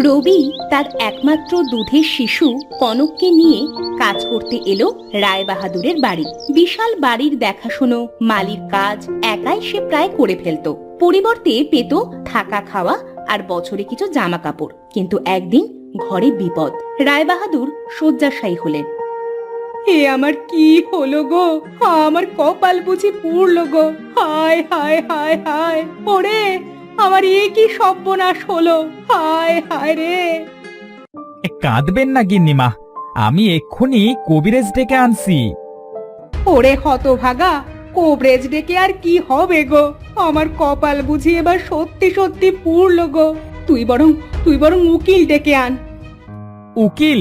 রবি তার একমাত্র দুধের শিশু কনককে নিয়ে কাজ করতে এলো রায়বাহাদুরের বাড়ি। বিশাল বাড়ির দেখাশুনো, মালির কাজ একাই সে প্রায় করে ফেলতো। পরিবর্তে পেত থাকা খাওয়া আর বছরে কিছু জামা কাপড়। কিন্তু একদিন ঘরে বিপদ। রায়বাহাদুর শয্যাশায়ী হলেন। এ আমার কি হলো গো, আমার কপাল বুঝি পুড়লো গো, হায় হায় হায় হায়, ওরে আমার এ কি সর্বনাশ হলো, হায় হায় রে। কাঁদবেন না গিন্নিমা, আমি এক্ষুনি কবিরাজ ডেকে আনছি। ওরে হতভাগা, কবরেজ ডেকে আর কি হবে গো, আমার কপাল বুঝি এবার সত্যি সত্যি পুড়লো গো। তুই বরং উকিল ডেকে আন। উকিল?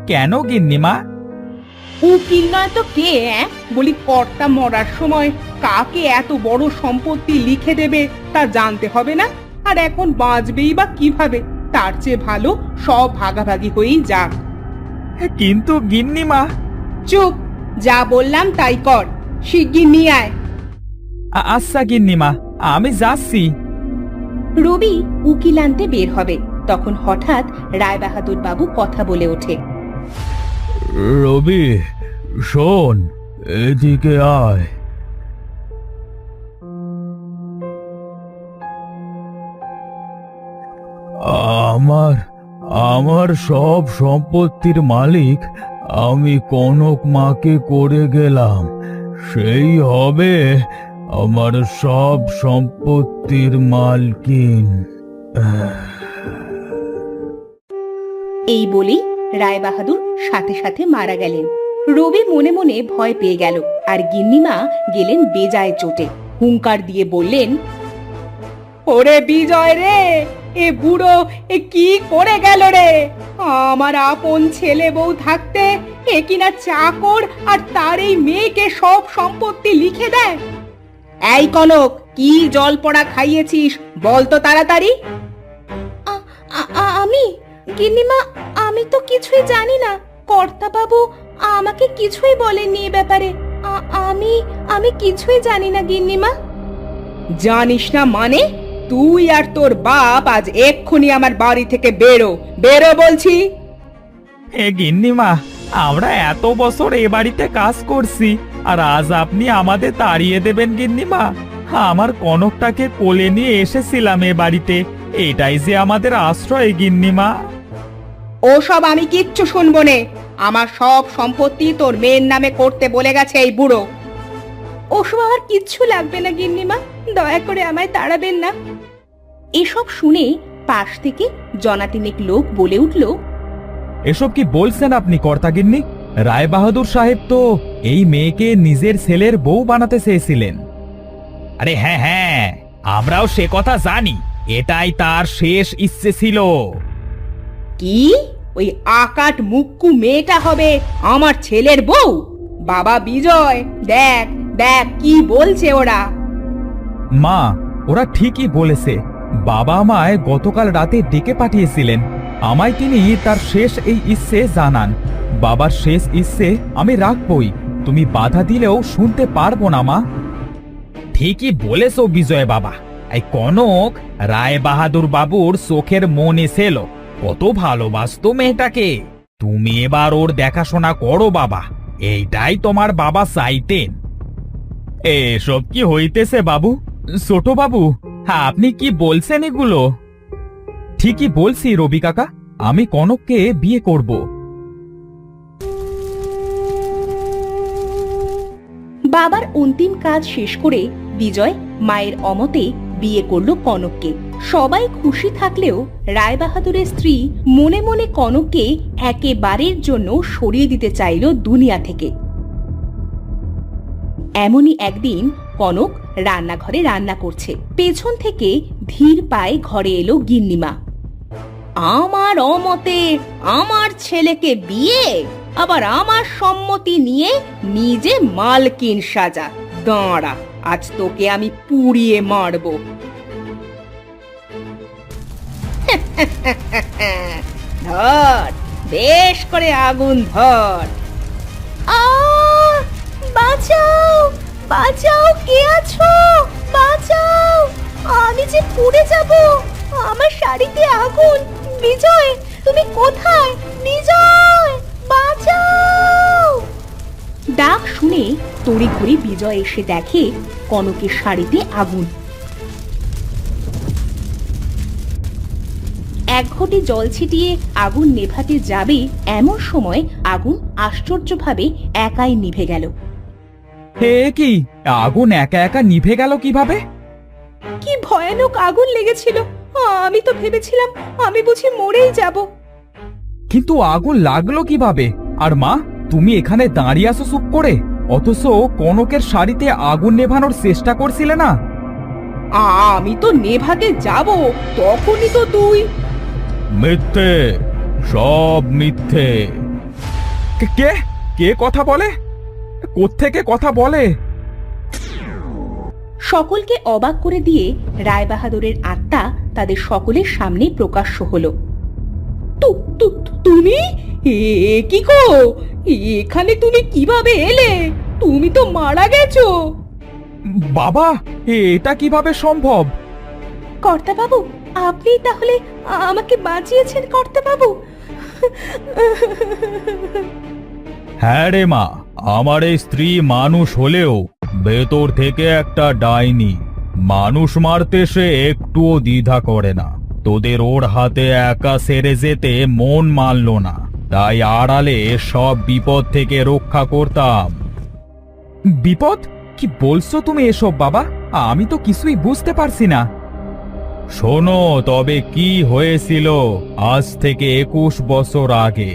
কেন গিন্নিমা? উকিল নয় তো কে? বলি কর্তা মরার সময় কাকে এত বড় সম্পত্তি লিখে দেবে তা জানতে হবে না? আর এখন বাঁচবেই বা কিভাবে? তার চেয়ে ভালো সব ভাগাভাগি হয়েই যাক। কিন্তু গিন্নিমা। চুপ, যা বললাম তাই কর, শিগগির নিয়ে আয়। আচ্ছা গিন্নিমা, আমি যাচ্ছি। রবি উকিল আনতে বের হবে, তখন হঠাৎ রায়বাহাদুর বাবু কথা বলে ওঠে। রবি শোন, এদিকে আয়। আমার সব সম্পত্তির মালিক আমি কনক মাকে করে গেলাম, সেই হবে আমার সব সম্পত্তির মালকিন। এই বলেই রায়বাহাদুর সাথে সাথে মারা গেলেন। রবি মনে মনে ভয় পেয়ে গেল, আর গিন্নিমা গেলেন বেজায় চোটে। হুঙ্কার দিয়ে বললেন, ওরে বিজয় রে, এ বুড়ো এ কি করে গেল রে? আমার আপন ছেলে বউ থাকতে এ কিনা চাকর আর তার এই মেয়েকে সব সম্পত্তি লিখে দেয়। এই কনক, কি জল পড়া খাইয়েছিস বল তো তাড়াতাড়ি। আমি গিন্নিমা, আমি তো কিছুই জানি না, কর্তা বাবু আমাকে কিছুই বলেননি এ ব্যাপারে। আমি কিছুই জানি না গিন্নিমা। জানিস না মানে? তুই আর তোর বাপ আজ এক্ষুনি আমার বাড়ি থেকে বেরো, বেরো বলছি। হে গিন্নিমা, আমরা এত বছর এ বাড়িতে কাজ করছি, আর আজ আপনি আমাদের তাড়িয়ে দেবেন গিন্নিমা? আমার কনকটাকে কোলে নিয়ে এসেছিলাম এ বাড়িতে, এটাই যে আমাদের আশ্রয় গিন্নিমা। ওসব আমি কিচ্ছু শুনবো নে। আমার সব সম্পত্তি তোর মেয়ের নামে করতে বলে গেছে এই বুড়ো। ওসব আমার কিচ্ছু লাগবে না গিন্নিমা, দয়া করে আমায় তাড়াবেন না। এসব শুনে পাশ থেকে জনাতিনেক লোক বলে উঠল, এসব কি বলছেন আপনি কর্তাগিন্নি? রায়বাহাদুর সাহেব তো এই মেয়েকে নিজের ছেলের বউ বানাতে চেয়েছিলেন। আরে হ্যাঁ হ্যাঁ, আমরাও সে কথা জানি, এটাই তার শেষ ইচ্ছে ছিল। কি ওই আকাট মুক্কু মেয়েটা হবে আমার ছেলের বউ? বাবা বিজয়, দেখ দেখ কি বলছে ওরা। মা, ওরা ঠিকই বলেছে। বাবা আমায় গতকাল রাতে ডেকে পাঠিয়েছিলেন, আমায় তিনি তার শেষ এই ইচ্ছে জানান। বাবার শেষ ইচ্ছে আমি রাখবই, তুমি বাধা দিলেও শুনতে পারবো না মা। ঠিকই বলেছো বিজয় বাবা, এই কনক রায়বাহাদুর বাবুর চোখের মন এসেল, কত ভালোবাসতো মেয়েটাকে। তুমি এবার ওর দেখাশোনা করো বাবা, এইটাই তোমার বাবা চাইতেন। এসব কি হইতেছে বাবু? ছোট বাবু, আপনি কি বলছেন এগুলো? ঠিকই বলছি রবি কাকা, আমি কনককে বিয়ে করব। বাবার অন্তিম কাজ শেষ করে বিজয় মায়ের অমতে বিয়ে করলো কনককে। সবাই খুশি থাকলেও রায়বাহাদুরের স্ত্রী মনে মনে কনককে একেবারের জন্য সরিয়ে দিতে চাইল দুনিয়া থেকে। এমনই একদিন কনক রান্নাঘরে রান্না করছে, পেছন থেকে ধীর পায়ে ঘরে এলো গিন্নিমা। আমার অমতে আমার ছেলেকে বিয়ে, আবার আমার সম্মতি নিয়ে নিজে মালকিন সাজা। দাঁড়া, আজ তোকে আমি পুড়িয়ে মারব। ধর, বেশ করে আগুন ধর। বাঁচাও বাঁচাও, কে আছো? বাঁচাও, আমি যে পুড়ে যাব, আমার শাড়িতে আগুন। বিজয়, তুমি কোথায়? বিজয়, বাঁচাও! ডাক শুনে তড়িঘড়ি বিজয় এসে দেখে কনকের শাড়িতে আগুন। এক ঘটি জল ছিটিয়ে আগুন নেভাতে যাবে এমন সময় আগুন আশ্চর্যভাবে একাই নিভে গেল। হে কি, আগুন একা একা নিভে গেল কিভাবে? কি ভয়ানক আগুন লেগেছিল! আমি তো ভেবেছিলাম আমি বুঝি মরেই যাব। কিন্তু আগুন লাগলো কিভাবে? আর মা, তুমি এখানে দাঁড়িয়ে আছো চুপ করে, অথচ কনকের শাড়িতে আগুন নেভানোর চেষ্টা করছিলে না? আমি তো নেভাতে যাব, তখনই তো তুই। মিথ্যে, সব মিথ্যে। কে কে কথা বলে? কোত্থেকে কথা বলে? সকলকে অবাক করে দিয়ে রায়বাহাদুরের আত্মা তাদের সকলের সামনে প্রকাশ্য হলো। তুমি কি গো, এখানে তুমি কিভাবে এলে? তুমি তো মারা গেছো। বাবা, এটা কিভাবে সম্ভব? কর্তাবাবু, আপনি তাহলে আমাকে বাঁচিয়েছেন কর্তাবাবু। হ্যাঁ রে মা, আমার এই স্ত্রী মানুষ হলেও ভেতর থেকে একটা ডাইনি। মানুষ মারতে সে একটুও দ্বিধা করে না। তোদের ওর হাতে একা সেরে যেতে মন মানল না, তাই আড়ালে সব বিপদ থেকে রক্ষা করতাম। বিপদ? কি বলছো তুমি এসব বাবা? আমি তো কিছুই বুঝতে পারছি না। শোনো তবে কি হয়েছিল আজ থেকে 21 বছর আগে।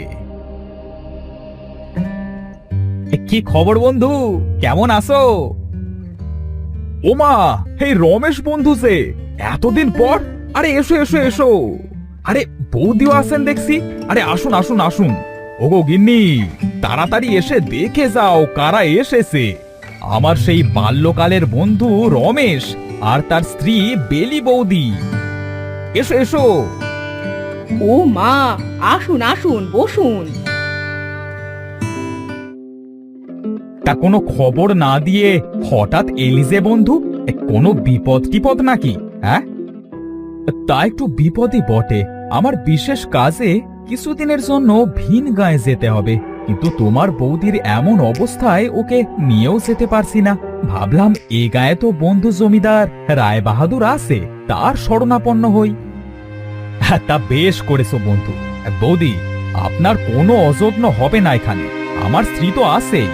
কি খবর বন্ধু, কেমন আছো? ওমা, এই রমেশ বন্ধু যে, এতদিন পর! আরে এসো এসো এসো। আরে বৌদিও আছেন দেখছি। আরে আসুন আসুন আসুন। ওগো গিন্নি, তাড়াতাড়ি এসে দেখে যাও কারা এসেছে। আমার সেই বাল্যকালের বন্ধু রমেশ আর তার স্ত্রী বেলি বৌদি। এসো এসো। ও মা, আসুন আসুন, বসুন। তা কোনো খবর না দিয়ে হঠাৎ এলি যে বন্ধু? কোনো বিপদ টিপদ নাকি? হ্যাঁ? তা একটু বিপদই বটে। আমার বিশেষ কাজে কিছুদিনের জন্য ভিন গায়ে যেতে হবে, কিন্তু তোমার বৌদির এমন অবস্থায় ওকে নিয়েও যেতে পারছি না। ভাবলাম এ গায়ে তো বন্ধু জমিদার রায়বাহাদুর আছে, তার শরণাপন্ন হই। তা বেশ করেছো বন্ধু। বৌদি, আপনার কোনো অযত্ন হবে না এখানে, আমার স্ত্রী তো আছেই।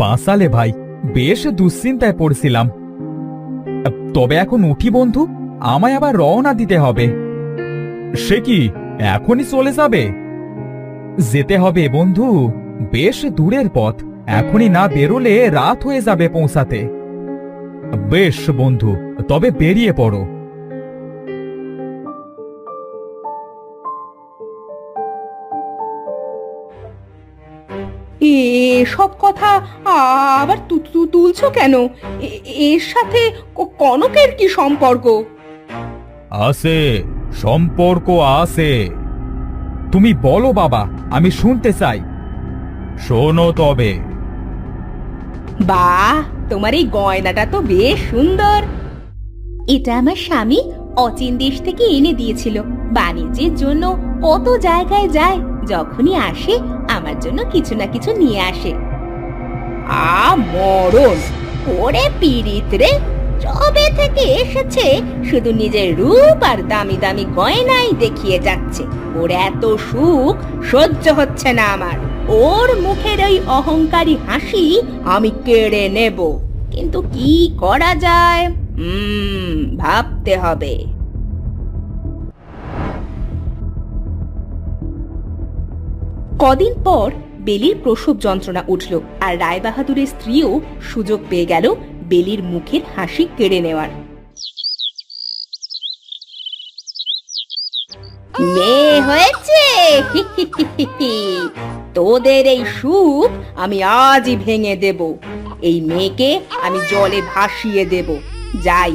বাঁচালে ভাই, বেশ দুশ্চিন্তায় পড়ছিলাম। তবে এখন উঠি বন্ধু, আমায় আবার রওনা দিতে হবে। সে কি, এখনই চলে যাবে? যেতে হবে বন্ধু, বেশ দূরের পথ। এখনই না বেরোলে রাত হয়ে যাবে পৌঁছাতে। বেশ বন্ধু, তবে বেরিয়ে পড়ো। এসব কথা আবার তুলছো কেন? এর সাথে কনকের কি সম্পর্ক? আছে, সম্পর্ক আছে। তুমি বলো বাবা, আমি শুনতে চাই। শোনো তবে। বাহ, তোমার এই গয়নাটা তো বেশ সুন্দর। এটা আমার স্বামী অচিন দেশ থেকে এনে দিয়েছিল। বাণিজ্যের জন্য কত জায়গায় যায়, যখনই আসে আমার জন্য কিছু না কিছু নিয়ে আসে। মরণ ওরে পীড়িত রে, যবে থেকে এসেছে শুধু নিজের রূপ আর দামি দামি গয়নাই দেখিয়ে যাচ্ছে। ওর এত সুখ সহ্য হচ্ছে না আমার। ওর মুখের ওই অহংকারী হাসি আমি কেড়ে নেব, কিন্তু কি করা যায় ভাবতে হবে। কদিন পর বেলির প্রসব যন্ত্রণা উঠল, আর রায়বাহাদুরের স্ত্রীও সুযোগ পেয়ে গেল বেলির মুখের হাসি কেড়ে নেওয়ার। মেয়ে হয়েছে, তোদের এই সুখ আমি আজই ভেঙে দেব। এই মেয়েকে আমি জলে ভাসিয়ে দেব। যাই,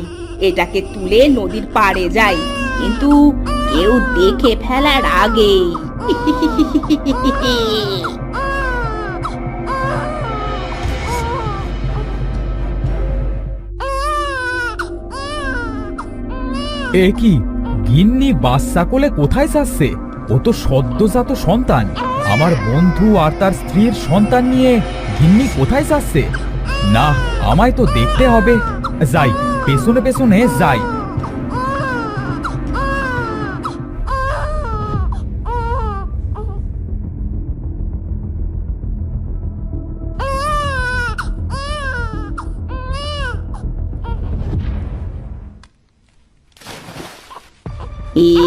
এটাকে তুলে নদীর পাড়ে যাই, কিন্তু কেউ দেখে ফেলার আগেই। এ কি, গিন্নি বাচ্চা কোলে কোথায় যাচ্ছে? ও তো সদ্যজাত সন্তান। আমার বন্ধু আর তার স্ত্রীর সন্তান নিয়ে গিন্নি কোথায় যাচ্ছে? না, আমায় তো দেখতে হবে। যাই, পেছনে পেছনে যাই।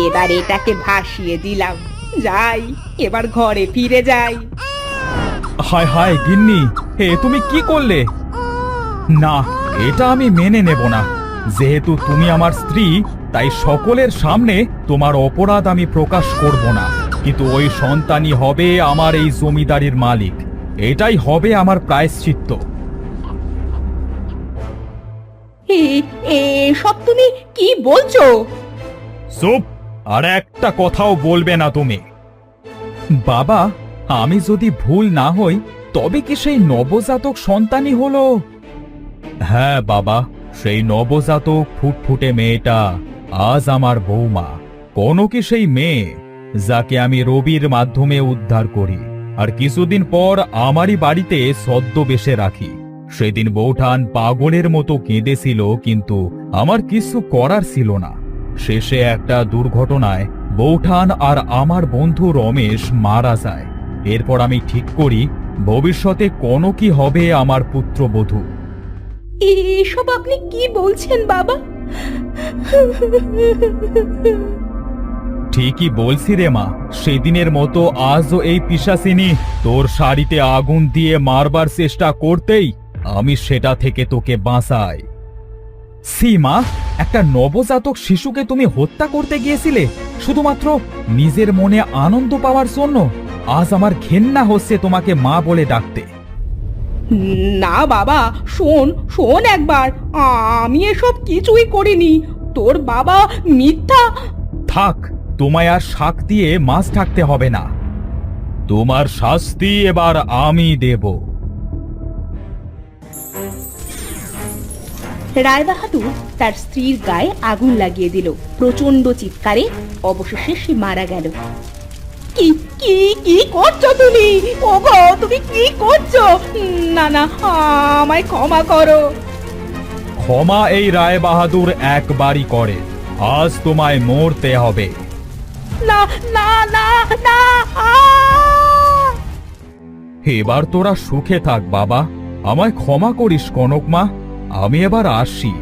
এবার এটাকে ভাসিয়ে দিলাম। যাই, এবার ঘরে ফিরে যাই। হায় হায় গিন্নি, হে তুমি কি করলে? না, এটা আমি মেনে নেব না। যেহেতু তুমি আমার স্ত্রী, তাই সকলের সামনে তোমার অপরাধ আমি প্রকাশ করব না। কিন্তু ওই সন্তানই হবে আমার এই জমিদারির মালিক। এটাই হবে আমার প্রায়শ্চিত্ত। সব তুমি কি বলছো? চুপ! আর একটা কথাও বলবে না তুমি। বাবা, আমি যদি ভুল না হই, তবে কি সেই নবজাতক সন্তানই হলো? হ্যাঁ বাবা, সেই নবজাতক ফুটফুটে মেয়েটা আজ আমার বৌমা। কনকই সেই মেয়ে যাকে আমি রবির মাধ্যমে উদ্ধার করি আর কিছুদিন পর আমারই বাড়িতে ছদ্মবেশে রাখি। সেদিন বৌঠান পাগলের মতো কেঁদেছিল, কিন্তু আমার কিছু করার ছিল না। শেষে একটা দুর্ঘটনায় বৌঠান আর আমার বন্ধু রমেশ মারা যায়। এরপর আমি ঠিক করি ভবিষ্যতে কনকই হবে আমার পুত্রবধূ। এসব আপনি কি বলছেন বাবা? ঠিকই বলছি রে মা। সেদিনের মতো আজও এই পিশাচিনী তোর শাড়িতে আগুন দিয়ে মারবার চেষ্টা করতেই আমি সেটা থেকে তোকে বাঁচাই। সীমা, একটা নবজাতক শিশুকে তুমি হত্যা করতে গিয়েছিলে শুধুমাত্র নিজের মনে আনন্দ পাওয়ার জন্য? আজ আমার ঘেন্না হচ্ছে তোমাকে মা বলে ডাকতে। না বাবা, শোন শোন একবার, আমি এসব কিছুই করিনি। তোর বাবা মিথ্যা। থাক, তোমায় আর শাক দিয়ে মাছ ঢাকতে হবে না। তোমার শাস্তি এবার আমি দেব। রায়বাহাদুর তার স্ত্রীর গায়ে আগুন লাগিয়ে দিল। প্রচন্ড চিৎকারে অবশেষে সে মারা গেল। কি কি কি করছো তুমি? ওগো, তুমি কি করছো? না না, আমায় ক্ষমা করো। ক্ষমা এই রায়বাহাদুর একবারই করে। আজ তোমায় মরতে হবে। না না না না! এবার তোরা সুখে থাক বাবা। আমায় ক্ষমা করিস কনক মা। আমি এবার আসি।